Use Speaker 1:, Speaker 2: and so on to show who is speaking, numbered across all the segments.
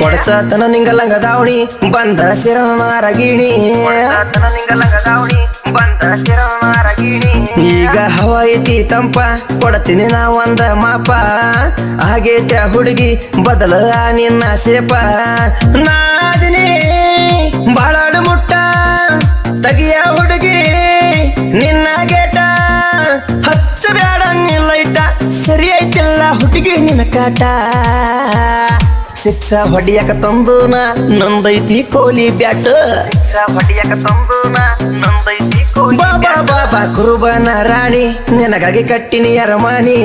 Speaker 1: ಕೊಡಸತನ ನಿಂಗಲಂಗ ದಾವಣಿ ಬಂದ ಸಿರನಾರಗಿಣಿ ಈಗ ಹವಾ ಐತಿ ತಂಪ ಕೊಡತೀನಿ ನಾ ಒಂದ ಮಾಪ ಆಗೇತ ಹುಡುಗಿ ಬದಲ ನಿನ್ನ ಸೇಪ ನಾದಿನಿ ಬಾಳಾಡು ಮುಟ್ಟ ತಗಿಯ ಹುಡುಗಿ ನಿನ್ನ ಗೇಟ ಹಚ್ಚ ಬ್ಯಾಡ ನಿಲ್ಲ ಇಟ್ಟ ಸರಿ ಐತಿಲ್ಲ ಹುಡುಗಿ ನಿನ್ನ ಕಾಟ ಶಿಕ್ಷಾ ಹೊಡಿಯಕ ತಂದೂನ ನಂದೈತಿ ಕೋಲಿ ಬ್ಯಾಟ ಹೊಡಿಯಕ ತಂದೂನ ನಂದೈತಿ ಬಾಬಾ ಬಾಬಾ ಕುರುಬನ ರಾಣಿ ನಿನಗಾಗಿ ಕಟ್ಟಿನಿ ಅರಮಾನಿ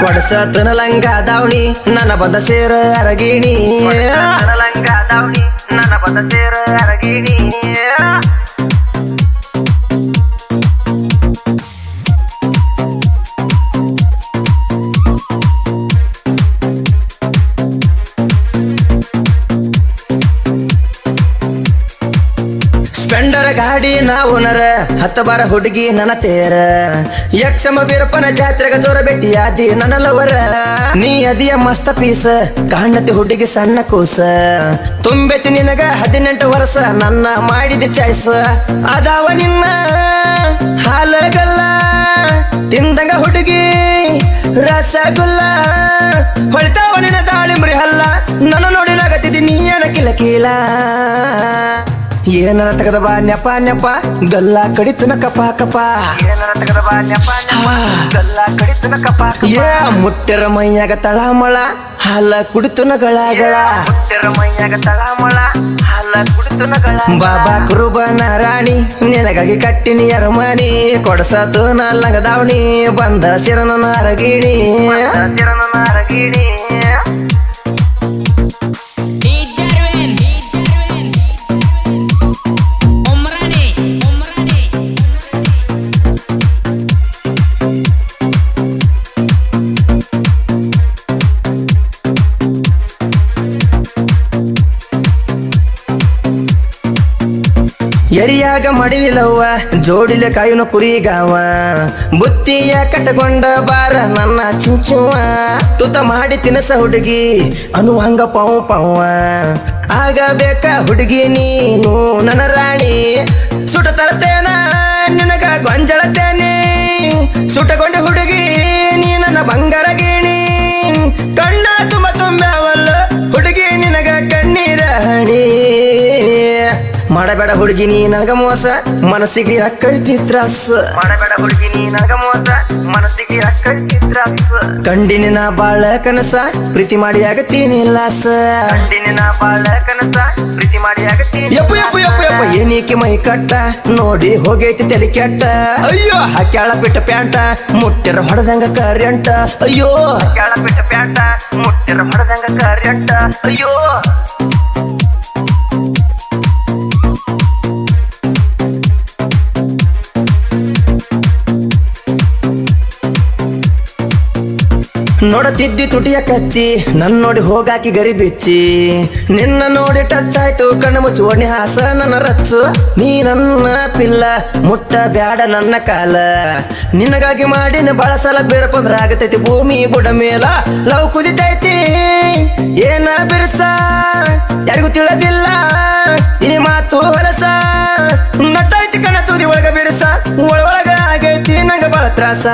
Speaker 1: ಕೊಡಸತನ ಲಂಗ ದಾವಣಿ ನನ್ನ ಬಂದ ಸೇರ ಅರಗಿಣಿ ಲಂಗ ದಾವಣಿ ನನ್ನ ಬಂದ ಸೇರ ಅರಗಿಣಿ ಸ್ಪೆಂಡರ್ ಗಾಡಿ ನಾವುನರ ಹತ್ತ ಬಾರ ಹುಡುಗಿ ನನ್ನ ತೇರ ಯಕ್ಷಮ ವೀರಪ್ಪನ ಜಾತ್ರೆಗ ಜೋರ ಭೇಟಿಯಾದಿ ನನ್ನ ಲವರ ನೀ ಅದಿಯ ಮಸ್ತ ಪೀಸ ಕಾಣತಿ ಹುಡುಗಿ ಸಣ್ಣ ಕೂಸ ತುಂಬೆತಿ ನಿನಗ 18 ವರ್ಷ ನನ್ನ ಮಾಡಿದ ಚಾಯ್ಸ ಅದಾವ ನಿನ್ನ ಹಾಲಗಲ್ಲ ತಿಂದಂಗ ಹುಡುಗಿ ರಸಗುಲ್ಲ ಹೊಳಿತಾವ ನಿನ್ನ ದಾಳಿಂಬ್ರಿ ಹಲ್ಲ ನನ್ನ ನೋಡಿ ನಗತಿದ್ದಿ ನೀ ಏನ ಕಿಲ ಕೀಲ ಏನಾರ ತಗದ ಬಾ ನೆಪ ನೆಪ ಗಲ್ಲ ಕಡಿತನ ಕಪ ಕಪ ಮುಟ್ಟರ ಮೈಯಾಗ ತಳಮಳ ಹಾಲ ಕುಡಿತನ ಗಳ ಬಾಬಾ ಕುರುಬನ ರಾಣಿ ನಿನಗಾಗಿ ಕಟ್ಟಿನಿ ಅರಮಾನಿ ಕೊಡಸತು ನಲ್ಲಂಗ ದಾವಣಿ ಬಂದ ಸಿರನ ಅರಗಿಣಿ ಎರಿಯಾಗ ಮಡಿಲವ್ವ ಜೋಡಿಲೆ ಕಾಯುನ ಕುರಿಗಾವ ಬುತ್ತಿಯ ಕಟ್ಟಕೊಂಡ ಬಾರ ನನ್ನ ಚುಂಚುವ ತುತ ಮಾಡಿ ತಿನಸ ಹುಡುಗಿ ಅನುವಂಗ ಪಾವ ಪಾವ ಆಗಬೇಕ ಹುಡುಗಿ ನೀನು ನನ್ನ ರಾಣಿ ಸುಟ ತರ್ತೇನ ನಿನಗ ಗೊಂಜಳತೇನೆ ಸುಟಗೊಂಡ ಹುಡುಗಿ ನೀ ನನ್ನ ಬಂಗಾರ ಗೇಣಿ ಕಣ್ಣ ತುಂಬ ತುಂಬ್ಯಾವಲ್ಲ ಹುಡುಗಿ ನಿನಗ ಕಣ್ಣೀರ ಹಣಿ ಮಾಡಬೇಡ ಹುಡುಗಿ ನೀ ನನಗ ಮೋಸ ಮನಸ್ಸಿಗೆ ಅಕ್ಕಳಿತಿ ತ್ರಾಸ ಮಾಡಬೇಡ ಹುಡುಗಿ ನೀ ನನಗ ಮೋಸ ಮನಸ್ಸಿಗೆ ಅಕ್ಕಳಿತಿ ತ್ರಾಸ ಕಂಡಿನಿ ನಾ ಬಾಳ ಕನಸ ಪ್ರೀತಿ ಮಾಡಿ ಆಗತ್ತೀನಿ ಲಾಸ ಕಂಡಿನಿ ನಾ ಬಾಳ ಕನಸ ಪ್ರೀತಿ ಮಾಡಿ ಆಗತ್ತೀನಿ ಯಪ್ಪ ಯಪ್ಪ ಯಪ್ಪ ಯಪ್ಪ ಏನೀಕೆ ಮೈ ಕಟ್ಟ ನೋಡಿ ಹೋಗೈತಿ ತಲೆ ಕೆಟ್ಟ ಅಯ್ಯೋ ಹಾಕ್ಯಾಳ ಬಿಟ್ಟ ಪ್ಯಾಂಟ ಮುಟ್ಟಿರ ಹೊಡೆದಂಗ ಕರೆಂಟ ಅಯ್ಯೋ ಹಾಕ್ಯಾಳ ಬಿಟ್ಟ ಪ್ಯಾಂಟ ಮುಟ್ಟಿರ ಹೊಡೆದಂಗ ಕರೆಂಟ ಅಯ್ಯೋ ನೋಡತಿದ್ದಿ ತುಟಿಯ ಕಚ್ಚಿ ನನ್ ನೋಡಿ ಹೋಗಾಕಿ ಗರಿ ಬಿಚ್ಚಿ ನಿನ್ನ ನೋಡಿ ಟಚ್ ಆಯ್ತು ಕಣ್ಣು ಮುಚ್ಚು ಒಣಿ ಹಾಸ ನನ್ನ ರಚ್ಚು ನೀ ನನ್ನ ಪಿಲ್ಲ ಮುಟ್ಟ ಬ್ಯಾಡ ನನ್ನ ಕಾಲ ನಿನಗಾಗಿ ಮಾಡಿನ ಬಾಳ ಸಲ ಬೇರಪಂದ್ರ ಆಗತೈತಿ ಭೂಮಿ ಬುಡ ಮೇಲ ಲವ್ ಕುದಿತೈತಿ ಏನ ಬಿರ್ಸ ಯಾರಿಗೂ ತಿಳಿದಿಲ್ಲ ಈ ಮಾತು ಹೊಲಸ ನಟ್ಟೈತಿ ಕಣ ತುದಿ ಒಳಗ ಬಿರ್ಸ ಒಳಗ ಆಗೈತಿ ನಂಗ ಬಾಳ ತ್ರಾಸ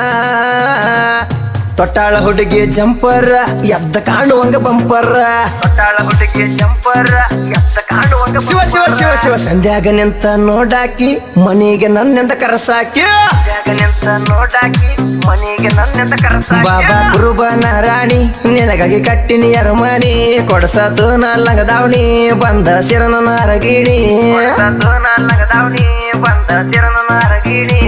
Speaker 1: ತೊಟ್ಟಾಳ ಹುಡುಗಿ ಜಂಪರ್ ಎದ್ದ ಕಾಣುವಂಗ ಬಂಪರ್ ತೊಟ್ಟಾಳ ಹುಡುಗಿ ಜಂಪರ್ ಎದ್ದ ಕಾಣುವಂಗ ಶಿವ ಶಿವ ಶಿವ ಶಿವ ಸಂಧ್ಯಾಗ ನಿಂತ ನೋಡಾಕಿ ಮನಿಗೆ ನನ್ನಿಂದ ಕರಸಾಕಿ ನಿಂತ ನೋಡಾಕಿ ಮನಿಗೆ ನನ್ನಿಂದ ಕರಸಾಕಿ ಬಾಬಾ ಕುರುಬನ ರಾಣಿ ನಿನಗಾಗಿ ಕಟ್ಟಿನಿ ಅರಮಾನಿ ಕೊಡಸತು ನಲ್ಲಂಗ ದಾವಣಿ ಬಂದ ಸಿರನ ಅರಗಿಣಿ ನಲ್ಲಂಗ ದಾವಣಿ ಬಂದ ಸಿರನ ಅರಗಿಣಿ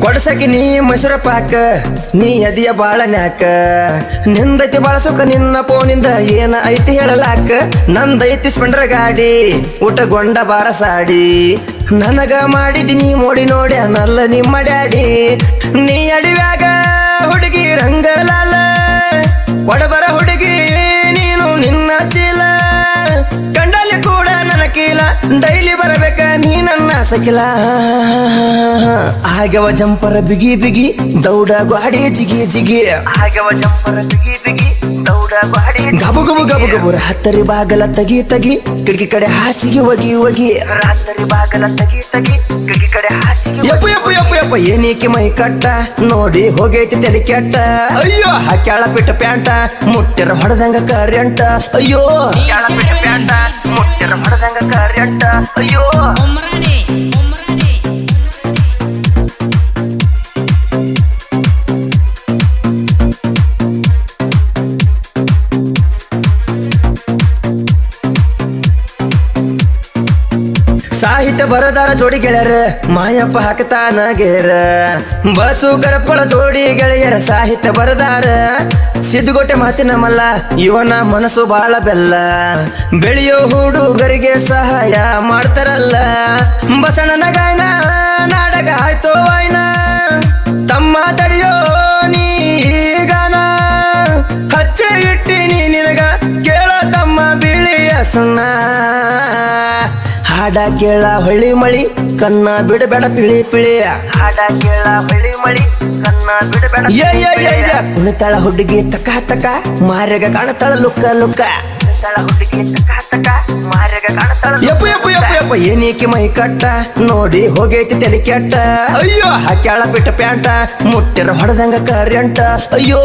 Speaker 1: ಕೊಡಸಕಿ ನೀ ಮೈಸೂರ ಪಾಕ ನೀ ಅದಿಯ ಬಾಳ ನ್ಯಾಕ ನಿಂದೈತಿ ಬಾಳ ಸುಖ ನಿನ್ನ ಫೋನಿಂದ ಏನ ಐತಿ ಹೇಳಲಾಕ ನಂದೈತಿ ಸ್ಪೆಂಡರ್ ಗಾಡಿ ಊಟಗೊಂಡ ಬಾರ ಸಾಡಿ ನನಗ ಮಾಡಿದಿನಿ ಮೋಡಿ ನೋಡಿ ಅನ್ನಲ್ಲ ನಿಮ್ಮ ಡ್ಯಾಡಿ ನೀ ಅಡಿವ್ಯಾಗ ಹುಡುಗಿ ರಂಗಲಾಲ ಕೊಡಬರ ಹುಡುಗಿ ನೀನು ನಿನ್ನ ಚೀಲ ಕಂಡಲ್ಲಿ ಕೂಡ ನನ್ನ ಕೀಲ ಡೈಲಿ ಬರಬೇಕ ನೀ ನನ್ನ ಸಕಿಲ ಆಗವ ಜಂಪರ ಬಿಗಿ ಬಿಗಿ ದೌಡ ಗಾಡಿ ಜಿಗಿ ಜಿಗಿ ಆಗವ ಜಂಪರ ಬಿಗಿ ಬಿಗಿ ದೌಡ ಗಾಡಿ ಗಬು ಗಬು ಗಬು ಗಬುರ ಹತ್ತರಿ ಬಾಗಲ ತಗಿ ತಗಿ ಕಿಟಕಿ ಕಡೆ ಹಾಸಿಗೆ ಒಗಿ ಒಗಿ ಹತ್ತರಿ ಬಾಗಲ ತಗಿ ತಗಿ ಕಿಟಕಿ ಕಡೆ ಹಾಸಿಗೆ ಯಪ್ಪ ಯಪ್ಪ ಯಪ್ಪ ಯಪ್ಪ ಏನೀಕೆ ಮೈ ಕಟ್ಟ ನೋಡಿ ಹೋಗೈತಿ ತಲೆ ಕೆಟ್ಟ ಅಯ್ಯೋ ಹಾಕ್ಯಾಳ ಪಿಟ್ಟ ಪ್ಯಾಂಟ ಮುಟ್ಟಿರ ಹೊಡೆದಂಗ ಕರೆಂಟ ಅಯ್ಯೋ ಹಾಕ್ಯಾಳ ಪಿಟ್ಟ ಪ್ಯಾಂಟ ಮುಟ್ಟಿರ ಹೊಡೆದಂಗ ಕರೆಂಟ ಅಯ್ಯೋ ಸಾಹಿತ್ಯ ಬರದಾರ ಜೋಡಿ ಗೆಳೆಯರ ಮಾಯಪ್ಪ ಹಾಕ್ತಾನ ಗೇರ ಬಸು ಕರಪಳ ಜೋಡಿ ಗೆಳೆಯರ ಸಾಹಿತ್ಯ ಬರದಾರ ಸಿದ್ದುಗೋಟೆ ಮಾತಿನ ಮಲ್ಲ ಇವನ ಮನಸ್ಸು ಬಾಳ ಬೆಲ್ಲ ಬೆಳೆಯೋ ಹುಡುಗರಿಗೆ ಸಹಾಯ ಮಾಡ್ತಾರಲ್ಲ ಬಸಣ್ಣನ ಗಾಯನ ನಾಡಗ ಆಯ್ತೋ ವಾಯ್ನ ತಮ್ಮ ತಡಿಯೋ ನೀಗಾನ ಹಚ್ಚೆ ಇಟ್ಟಿನಿ ನಿನಗ ಕೇಳ ತಮ್ಮ ಬಿಳಿಯ ಸುಣ್ಣ ಹಾಡ ಕೇಳ ಹೊಳ್ಳಿ ಮಳಿ ಕನ್ನ ಬಿಡಬೇಡ ಪಿಳಿ ಪಿಳಿ ಹಾಡ ಕೇಳ ಹೊಳ್ಳಿ ಮಳಿ ಕನ್ನ ಬಿಡಬೇಡ ಕುಣಿತಾಳ ಹುಡುಗಿ ತಕ ತಕ ಮಾರ್ಯಾಗ ಕಾಣತಾಳ ಲುಕ್ಕ ಲುಕ್ಕ ಹುಡುಗಿ ತಕ ತಕ ಮಾರ್ಯಾಗ ಕಾಣತಾಳ ಯಪ್ಪ ಯಪ್ಪ ಯಪ್ಪ ಯಪ್ಪ ಏನೀಕೆ ಮೈ ಕಟ್ಟ ನೋಡಿ ಹೋಗೈತಿ ತಲೆ ಕೆಟ್ಟ ಅಯ್ಯೋ ಹಾಕ್ಯಾಳ ಬಿಟ್ಟ ಪ್ಯಾಂಟ ಮುಟ್ಟಿರ ಹೊಡೆದಂಗ ಕರೆಂಟ ಅಯ್ಯೋ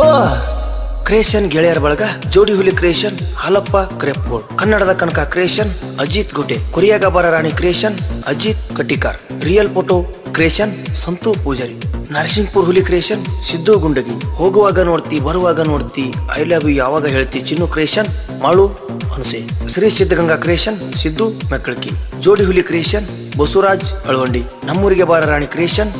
Speaker 1: ಕ್ರಿಯೇಷನ್ ಗೆಳೆಯರ ಬಳಗ ಜೋಡಿ ಹುಲಿ ಕ್ರಿಯೇಷನ್ ಹಾಲಪ್ಪ ಕ್ರೆಪ್ಗೋಳ್ ಕನ್ನಡದ ಕನಕ ಕ್ರಿಯೇಷನ್ ಅಜಿತ್ ಗುಡ್ಡೆ ಕೊರಿಯ Gabbar Rani creation Ajith Kattikar real photo creation Santu Poojari Narasingpur ಹುಲಿ ಕ್ರಿಯೇಷನ್ ಸಿದ್ದು ಗುಂಡಗಿ ಹೋಗುವಾಗ ನೋಡ್ತಿ ಬರುವಾಗ ನೋಡ್ತಿ ಐ ಲವ್ ಯು ಯಾವಾಗ ಹೇಳ್ತಿ ಚಿನ್ನು ಕ್ರಿಯೇಷನ್ ಮಾಳು ಅನುಸೆ ಶ್ರೀ ಸಿದ್ಧಗಂಗಾ ಕ್ರಿಯೇಷನ್ ಸಿದ್ದು ಮೆಕ್ಕಳಕಿ ಜೋಡಿ ಹುಲಿ ಕ್ರಿಯೇಷನ್ ಬಸವರಾಜ್ ಅಳವಂಡಿ ನಮ್ಮೂರಿಗೆ ಬಾರ ರಾಣಿ ಕ್ರಿಯೇಷನ್